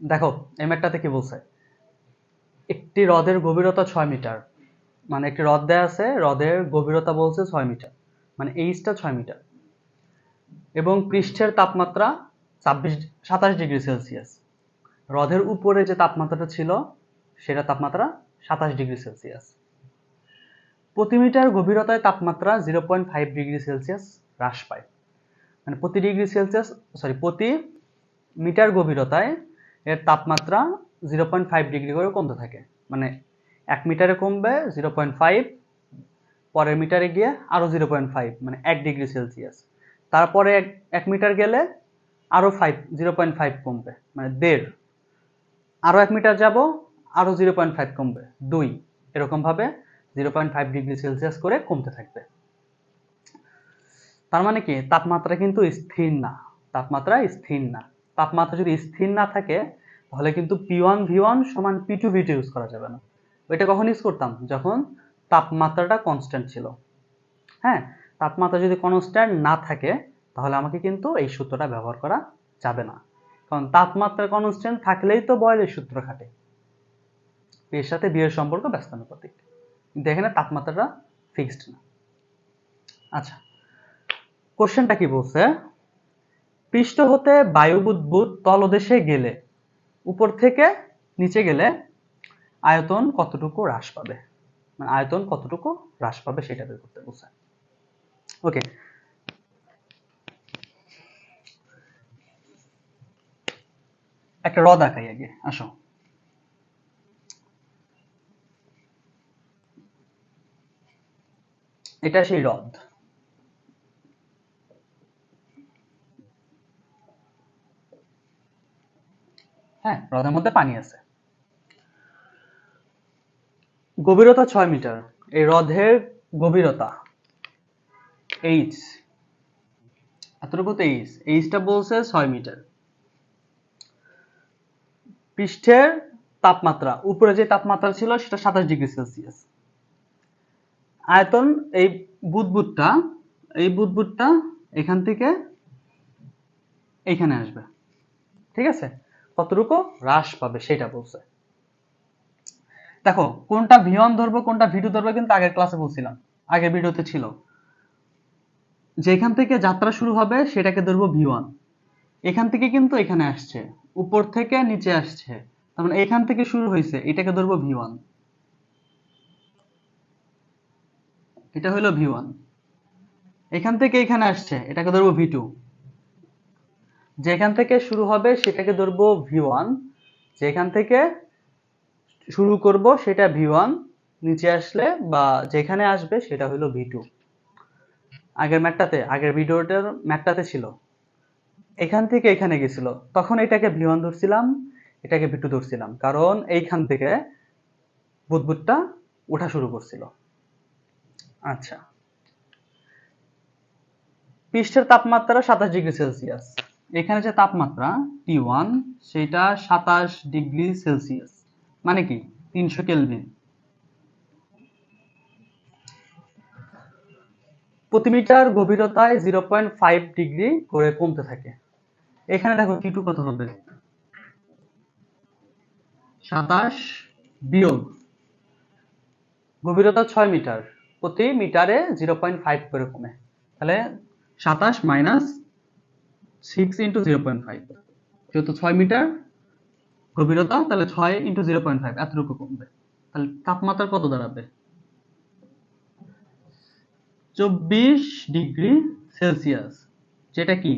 দেখো এই ম্যাটটাতে কি বলছে, একটি হ্রদের গভীরতা 6 মিটার, মানে একটি হ্রদ দেয়া আছে, হ্রদের গভীরতা বলছে 6 মিটার, মানে এইচটা 6 মিটার, এবং পৃষ্ঠের তাপমাত্রা 27 ডিগ্রি সেলসিয়াস। হ্রদের উপরে যে তাপমাত্রাটা ছিল সেটা তাপমাত্রা 27 ডিগ্রি সেলসিয়াস। প্রতি মিটার গভীরতায় তাপমাত্রা 0.5 ডিগ্রি সেলসিয়াস হ্রাস পায়। মানে প্রতি ডিগ্রি সেলসিয়াস, সরি, প্রতি মিটার গভীরতায় এর তাপমাত্রা 0.5 ডিগ্রি করে কমতে থাকে। মানে 1 মিটারে কমবে 0.5, পরের মিটারে গিয়ে আরো 0.5, মানে 1 ডিগ্রি সেলসিয়াস। তারপরে 1 মিটার গেলে আরো 0.5 কমবে, মানে 1.5। আরো 1 মিটার যাব, আরো 0.5 কমবে, 2। এরকম ভাবে 0.5 ডিগ্রি সেলসিয়াস করে কমতে থাকবে। তার মানে কি, তাপমাত্রা কিন্তু স্থির না। তাপমাত্রা স্থির না। তাপমাত্রা যদি স্থির না থাকে তাহলে কিন্তু P1 V1 সমান P2 V2 ইউজ করা যাবে না। ওইটা কখন ইউজ করতাম? যখন তাপমাত্রাটা কনস্ট্যান্ট ছিল। হ্যাঁ, তাপমাত্রা যদি কনস্ট্যান্ট না থাকে তাহলে আমাকে কিন্তু এই সূত্রটা ব্যবহার করা যাবে না, কারণ তাপমাত্রা কনস্ট্যান্ট থাকলেই তো বয়েলের সূত্র খাটে। এর সাথে বি এর সম্পর্ক ব্যস্তানুপাতিক, কিন্তু এখানে তাপমাত্রাটা ফিক্সড না। আচ্ছা, কোশ্চেনটা কি বলছে, পৃষ্ঠ হতে বায়ু বুদবুদ তলদেশে গেলে, উপর থেকে নিচে গেলে আয়তন কতটুকু হ্রাস পাবে, মানে আয়তন কতটুকু হ্রাস পাবে সেটা বের করতে বলছে। ওকে, একটা হ্রদ আঁকাই আগে, আসো। এটা সেই হ্রদ। হ্যাঁ, হ্রদের মধ্যে পানি আছে। গভীরতা 6 মিটার। এই হ্রদের গভীরতা এইচ, এতটুকু তো এইচ, এইচটা বলছে 6 মিটার। পৃষ্ঠের তাপমাত্রা, উপরে যে তাপমাত্রা ছিল সেটা 27 ডিগ্রি সেলসিয়াস। আয়তন, এই বুদবুদটা, এই বুদবুদটা এখান থেকে এইখানে আসবে, ঠিক আছে? কতটুকু হ্রাস পাবে সেটা বলছে। দেখো কোনটা V1 ধরবো কোনটা V2 ধরবো কিন্তু আগের ক্লাসে বলছিলাম, আগের ভিডিওতে ছিল। যেখান থেকে যাত্রা শুরু হবে সেটাকে ধরবো V1। এখান থেকে কিন্তু এখানে আসছে, উপর থেকে নিচে আসছে, তার মানে এখান থেকে শুরু হয়েছে, এটাকে ধরবো V1। এটা হলো V1। এখান থেকে এখানে আসছে, এটাকে ধরবো V2। যেখান থেকে শুরু হবে সেটাকে ধরবো V1, যেখান থেকে শুরু করব সেটা V1, নিচে আসলে বা যেখানে আসবে সেটা হলো V2। আগের ম্যাটটাতে, আগের ভিডিওটার ম্যাটটাতে ছিল এখান থেকে এখানে গেছিল, তখন এটাকে V1 ধরছিলাম, এটাকে V2 ধরছিলাম, কারণ এইখান থেকে বুদবুদটা ওঠা শুরু করছিল। আচ্ছা, পৃষ্ঠের তাপমাত্রা 27 ডিগ্রি সেলসিয়াস। এখানে যে তাপমাত্রা T1 সেটা 27 ডিগ্রি সেলসিয়াস, মানে কি 300 কেলভিন। প্রতি মিটার গভীরতায় 0.5 ডিগ্রি করে কমতে থাকে। এখানে দেখো T2 কত হবে, 27 বিয়োগ গভীরতা 6 মিটার, প্রতি মিটারে 0.5 করে কমে, তাহলে 27 মাইনাস 6 × 0.5, যেহেতু 6 মিটার গভীরতা, তাহলে 6 × 0.5 এতটুকু কমবে। তাহলে তাপমাত্রা কত দাঁড়াবে, 24 ডিগ্রি সেলসিয়াস, যেটা কি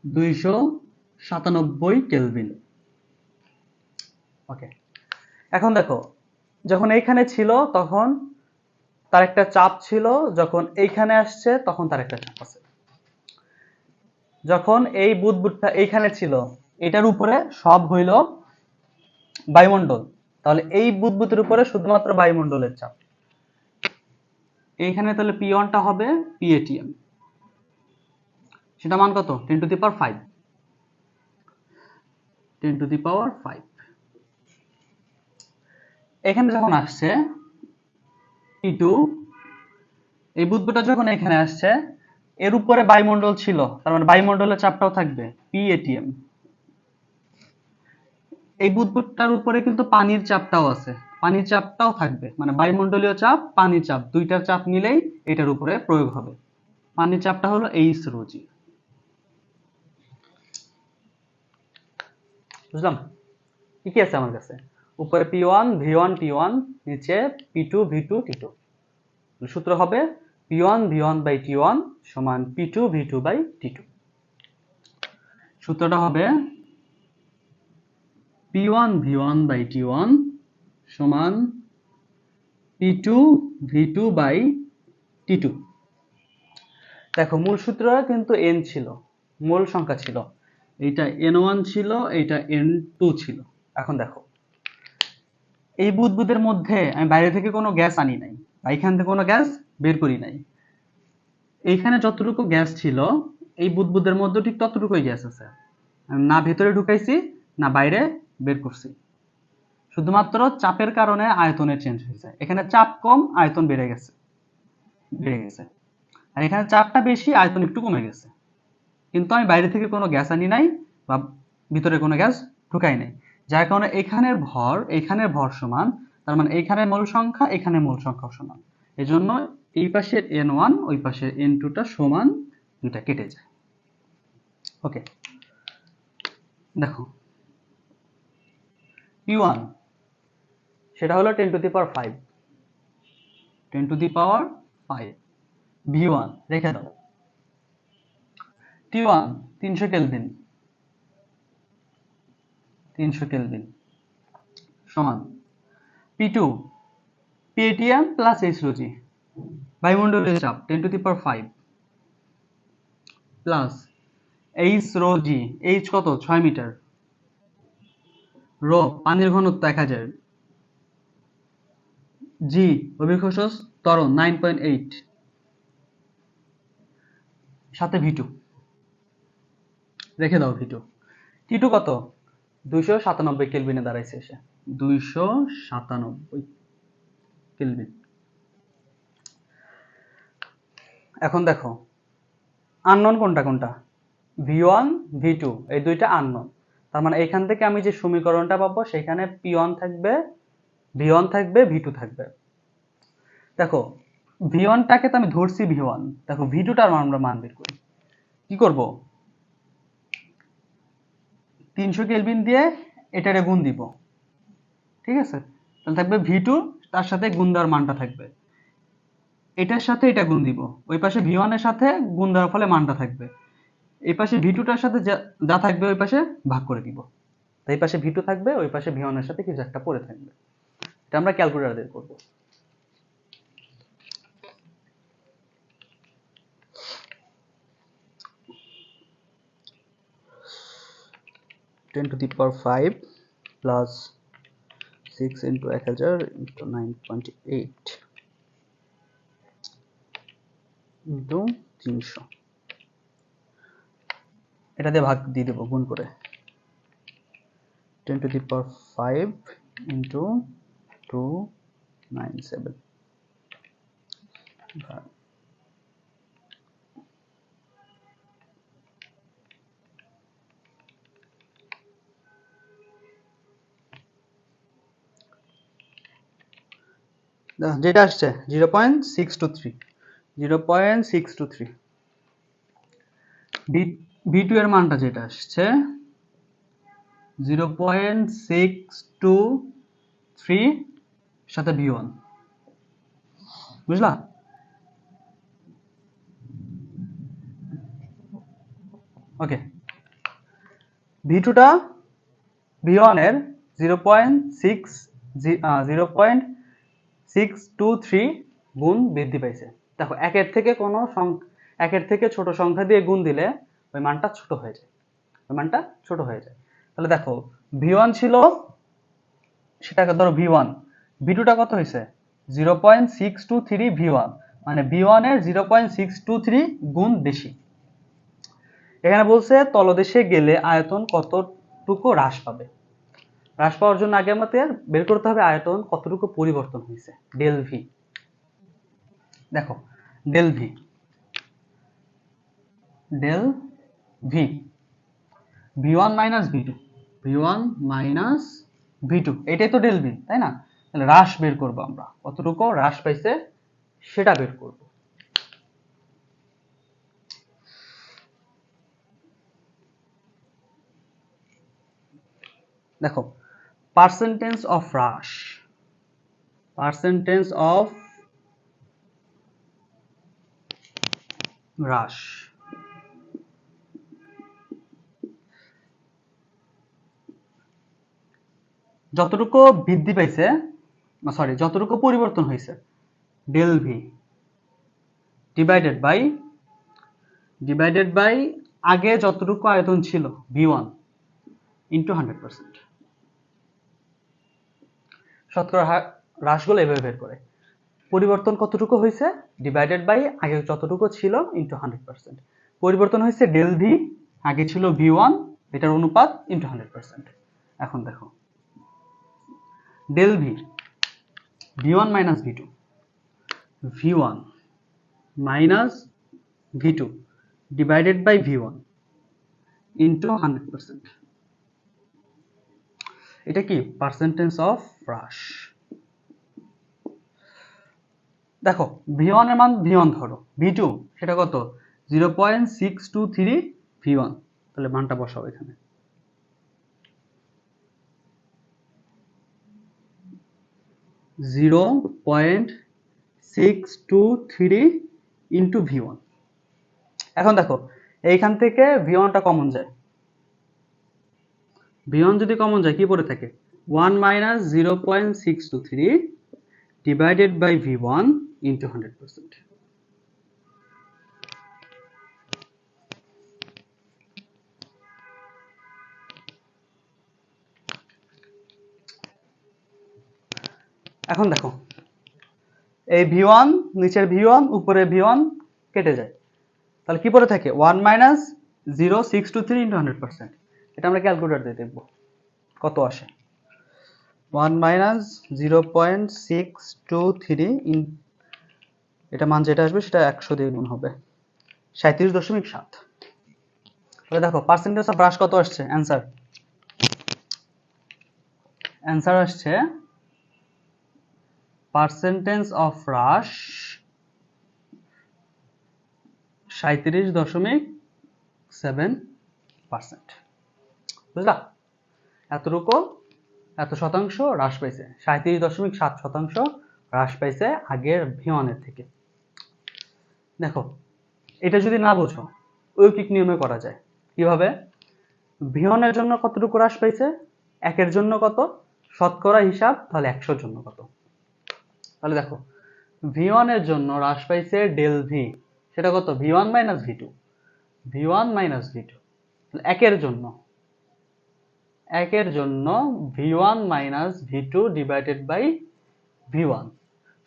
297 কেলভিন। ওকে, এখন দেখো যখন এইখানে ছিল তখন তার একটা চাপ ছিল, যখন এইখানে আসছে তখন তার একটা চাপ আছে। যখন এই বুদবুদটা এইখানে ছিল, এটার উপরে সব হইল বায়ুমণ্ডল, তাহলে এই বুদবুদের উপরে শুধুমাত্র বায়ুমণ্ডলের চাপ। এইখানে তাহলে P1টা হবে PATM, সেটা মান কত, 10⁵, 10⁵। এখানে যখন আসছে P2, এই বুদবুদটা যখন এখানে আসছে, এর উপরে বায়ুমণ্ডল ছিল, তার মানে বায়ুমণ্ডলের চাপটাও থাকবে PATM। এই বুদবুদটার উপরে কিন্তু পানির চাপটাও আছে, পানির চাপটাও থাকবে, মানে বায়ুমণ্ডলীয় চাপ পানির চাপ দুইটার চাপ মিলেই এটার উপরে প্রয়োগ হবে। পানির চাপটা হলো এইচ রো জি। বুঝলাম? কি কি আছে আমার কাছে? উপরে P1 V1 T1, নিচে P2 V2 T2। সূত্র হবে P1 V1 বাই T1 সমান P2 V2 বাই T2। সূত্রটা হবে P1 V1 বাই T1 সমান P2 V2 বাই T2। দেখো মূল সূত্র কিন্তু n ছিল, মূল সংখ্যা ছিল, এইটা n1 ছিল, এইটা n2 ছিল। এখন দেখো এই বুদবুদের মধ্যে আমি বাইরে থেকে কোনো গ্যাস আনি নাই, এখান থেকে কোনো গ্যাস বের করি নাই। এইখানে যতটুকু গ্যাস ছিল এই বুদবুদের মধ্যে ঠিক ততটুকুই গ্যাস আছে, না ভেতরে ঢুকাইছি না বাইরে বের করছি। শুধুমাত্র চাপের কারণে আয়তনের চেঞ্জ হয়েছে, এখানে চাপ কম আয়তন বেড়ে গেছে, আর এখানে চাপটা বেশি আয়তন একটু কমে গেছে। কিন্তু আমি বাইরে থেকে কোনো গ্যাস আনি নাই বা ভিতরে কোনো গ্যাস ঢুকাই নাই, যার কারণে এখানের ভর সমান, তার মানে এইখানে মূল সংখ্যা এখানে মূল সংখ্যা সমান। এই জন্য এই পাশের n1 ওই পাশের n2 টা সমান, দুইটা কেটে যায়। ওকে, দেখো P1 সেটা হলো 10 to the power 5, 10 to the power 5। V1 রেখে দাও। T1 300 কেলভিন, 300 কেলভিন সমান P2 PATM plus H rho g, বায়ুমণ্ডলীয় চাপ 10 to the power 5 plus H rho g, H কত 6 মিটার, রো পানির ঘনত্ব 1000, g অভিকর্ষ ত্বরণ 9.8, সাথে V2 রেখে দাও। T2 কত 297 কেলভিনে দাঁড়াইছে এসে, 297 কেলভিন। এখন দেখো আননোন কোনটা কোনটা, V1 V2 এই দুইটা আননোন। তার মানে এখান থেকে আমি যে সমীকরণটা পাবো সেখানে P1 থাকবে, V1 থাকবে, V2 থাকবে। দেখো V1 টাকে তো আমি ধরছি V1, দেখো V2 টার আমরা মান বের করি। কি করব, 300 কেলভিন দিয়ে এটারে গুণ দিব, ঠিক আছে? তাহলে থাকবে V2, তার সাথে গুণ দেওয়ার মানটা থাকবে, এটার সাথে এটা গুণ দিব, ওই পাশে V1 এর সাথে গুণ দেওয়ার ফলে মানটা থাকবে, এই পাশে V2 টার সাথে যা থাকবে ওই পাশে ভাগ করে দিব। এই পাশে V2 থাকবে, ওই পাশে V1 এর সাথে কিছু একটা পড়ে থাকবে। এটা আমরা ক্যালকুলেটর দিয়ে করব। Ten to the power 5 plus 6 into 1000 into 9.8 into 300, এটা দিয়ে ভাগ দিয়ে দেবো গুণ করে। 10 টু দি পাওয়ার 5 ইন্টু 297 যেটা আসছে 0.623, 0.623। V2 এর মানটা যেটা আসছে 0.623 সাথে V1, বুঝলা? ওকে, V2 টা V1 এর 0.623 গুণ বৃদ্ধি পাইছে। দেখো একের থেকে ছোট সংখ্যা দিয়ে গুণ দিলে ওই মানটা ছোট হয়ে যায়, তাহলে দেখো V1 ছিল, সেটাকে ধরো V1, V2 টা কত হয়েছে 0.623 V1, মানে V1 এর 0.623 গুণ বেশি। এখানে বলছে তলদেশে গেলে আয়তন কতটুকু হ্রাস পাবে। হ্রাস পাওয়ার জন্য আগে আমাদের বের করতে হবে আয়তন কতটুকু পরিবর্তন হয়েছে, ডেল ভি। দেখো del V V1 minus V2, v1 minus v2, এটাই তো ডেল ভি, তাই না? তাহলে হ্রাস বের করব আমরা, কতটুকু হ্রাস পাইছে সেটা বের করব। দেখো পার্সেন্টেজ অফ হ্রাস, পার্সেন্টেজ অফ হ্রাস যতটুকু বৃদ্ধি পাইছে, সরি যতটুকু পরিবর্তন হয়েছে, ডেল ভি ডিভাইডেড বাই আগে যতটুকু আয়তন ছিল v1 ইন্টু 100%। শতকরা হ্রাসগুলো এভাবে বের করে, পরিবর্তন কতটুকু হয়েছে ডিভাইডেড বাই আগে যতটুকু ছিল ইন্টু 100%। পরিবর্তন হয়েছে ডেল ভি, আগে ছিল v1, এটার অনুপাত ইন্টু 100%। এখন দেখো del V v1 minus v2, v1 minus v2 divided by v1 into 100%। এটা কি পার্সেন্টেজ অফ হ্রাস। দেখো v1 এর মান v1 ধরো, v2 সেটা কত 0.623 v1, তাহলে মানটা বসাও এখানে। 0.623 ইন্টু v1। এখন দেখো এইখান থেকে v1টা কমন যায়, v1 যদি কমন যায় কি পড়ে থাকে 1 minus 0.623 divided by v1 into 100%। এখন দেখো এই v1 নিচের v1 উপরে v1 কেটে যায়, তাহলে কি পড়ে থাকে 1 মাইনাস 0.623 ইন্টু 100%। এটা আমরা ক্যালকুলেটর দিয়ে দেখব কত আসে। 1 মাইনাস 0.623 এটা মান যেটা আসবে সেটা 100 দিয়ে গুণ হবে, 37.7। তাহলে দেখো পার্সেন্টেজ অফ হ্রাস কত আসছে, অ্যান্সার আসছে পার্সেন্টেজ অফ হ্রাস 37.7%। বুঝলা? এতটুকু এত শতাংশ হ্রাস পাইছে, 37.7% হ্রাস পাইছে আগের v1 এর থেকে। দেখো এটা যদি না বোঝো ঐকিক নিয়মে করা যায়। কিভাবে? v1 এর জন্য কতটুকু হ্রাস পাইছে, 1 এর জন্য কত, শতকরা হিসাব, তাহলে 100 এর জন্য কত। তাহলে দেখো v1 এর জন্য হ্রাস পাইছে ডেল ভি, সেটা কত v1 minus v2, v1 minus v2। তাহলে 1 এর জন্য v1 minus v2 divided by v1,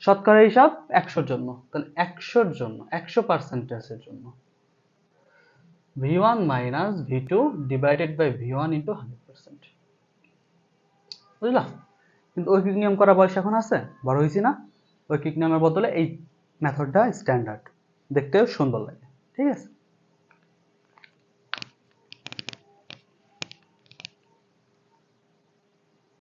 শতকরা হিসাব 100 এর জন্য, তাহলে 100 এর জন্য 100%-এর জন্য v1 minus v2 divided by v1 into 100%। বুঝলা? কিন্তু ঐকিক নিয়ম করা বয়স এখন আছে, বড় হয়েছি না, ঐকিক নিয়মের বদলে এই মেথডটা স্ট্যান্ডার্ড, দেখতেও সুন্দর লাগে। ঠিক আছে।